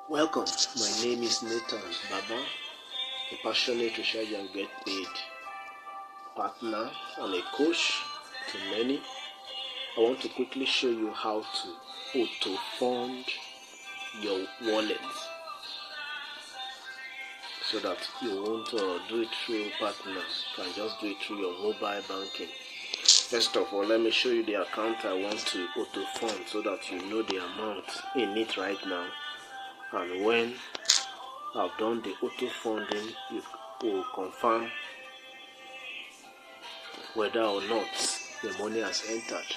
Welcome, my name is Nathan Baba, a passionate recharge and get paid partner and a coach to many. I want to quickly show you how to auto-fund your wallet so that you won't do it through partner. You can just do it through your mobile banking. First of all, let me show you the account I want to auto-fund so that you know the amount in it right now. And when I've done the auto funding, you will confirm whether or not the money has entered.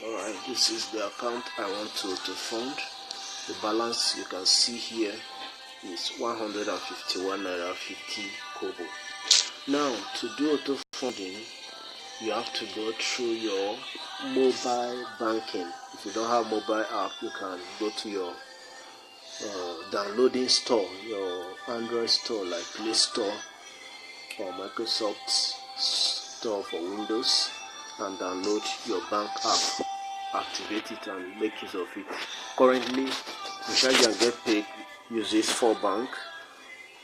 Alright, this is the account I want to fund. The balance you can see here is 151 naira 50 kobo. Now, to do auto funding, you have to go through your mobile banking. If you don't have mobile app, you can go to your downloading store, your Android store like Play Store or Microsoft Store for Windows, and download your bank app, activate it and make use of it. Currently, Recharge and Get Paid uses 4 banks,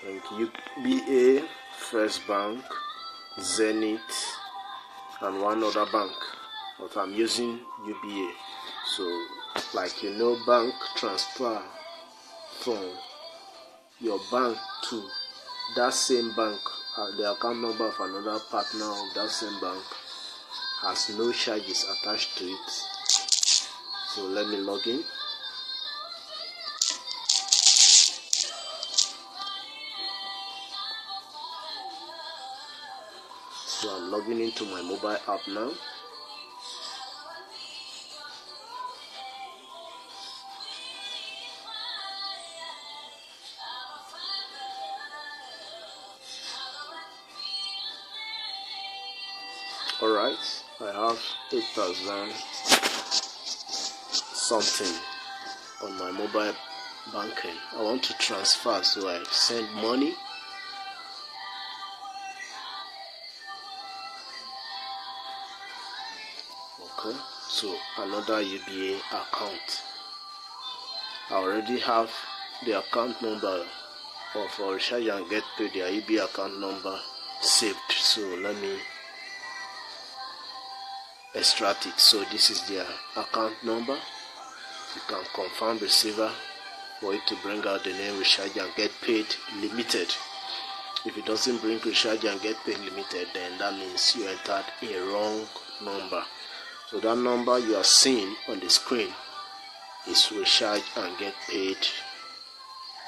like UBA, First Bank, Zenith, and one other bank, but I'm using UBA. So, like bank transfer from your bank to that same bank, the account number of another partner of that same bank has no charges attached to it. So let me log in. So I'm logging into my mobile app now. Alright, I have 8,000 something on my mobile banking. I want to transfer, so I send money. Okay, so another UBA account. I already have the account number of Recharge and Get Paid, their UBA account number saved. So let me extract it. So this is their account number. You can confirm receiver for it to bring out the name Recharge and Get Paid Limited. If it doesn't bring Recharge and Get Paid Limited, then that means you entered a wrong number. So that number you are seeing on the screen is Recharge and Get Paid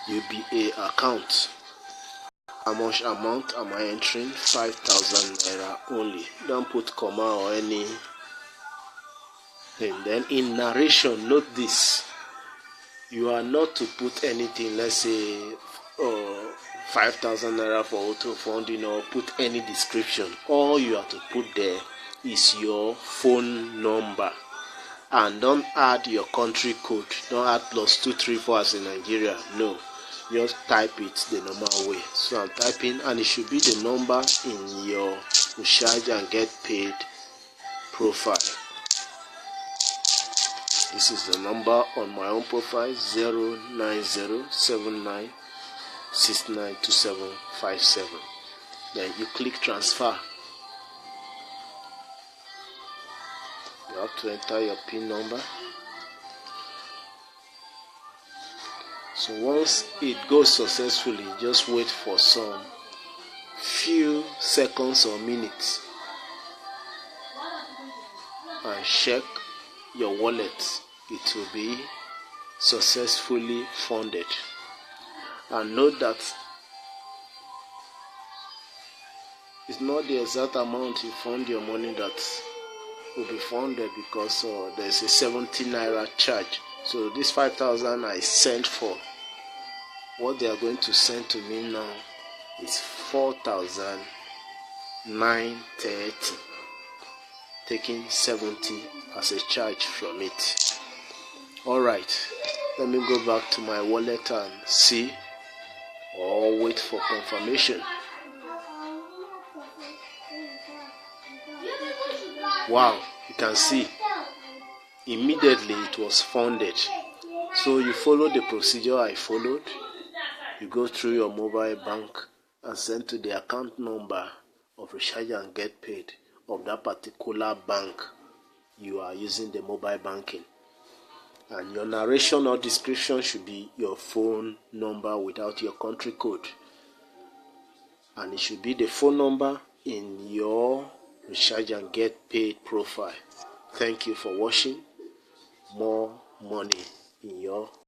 UBA account. How much amount am I entering? 5,000 naira only. Don't put comma or any. And then in narration, note this: you are not to put anything, let's say 5,000 naira for auto funding, or put any description. All you have to put there is your phone number, and don't add your country code. Don't add +234 as in Nigeria. No, just type it the normal way. So I'm typing, and it should be the number in your Recharge and Get Paid profile. This is the number on my own profile: 09079692757. Then you click transfer. You have to enter your PIN number. So once it goes successfully, just wait for some few seconds or minutes and check your wallet. It will be successfully funded. And note that it's not the exact amount you fund your money that will be funded, because there's a 70 naira charge. So this 5,000 I sent for, what they are going to send to me now is 4,930, taking 70 as a charge from it. Alright, let me go back to my wallet and see, or wait for confirmation. Wow, you can see immediately it was funded. So you follow the procedure I followed. You go through your mobile bank and send to the account number of Recharge and Get Paid of that particular bank you are using the mobile banking. And your narration or description should be your phone number without your country code. And it should be the phone number in your Recharge and Get Paid profile. Thank you for watching. More money in your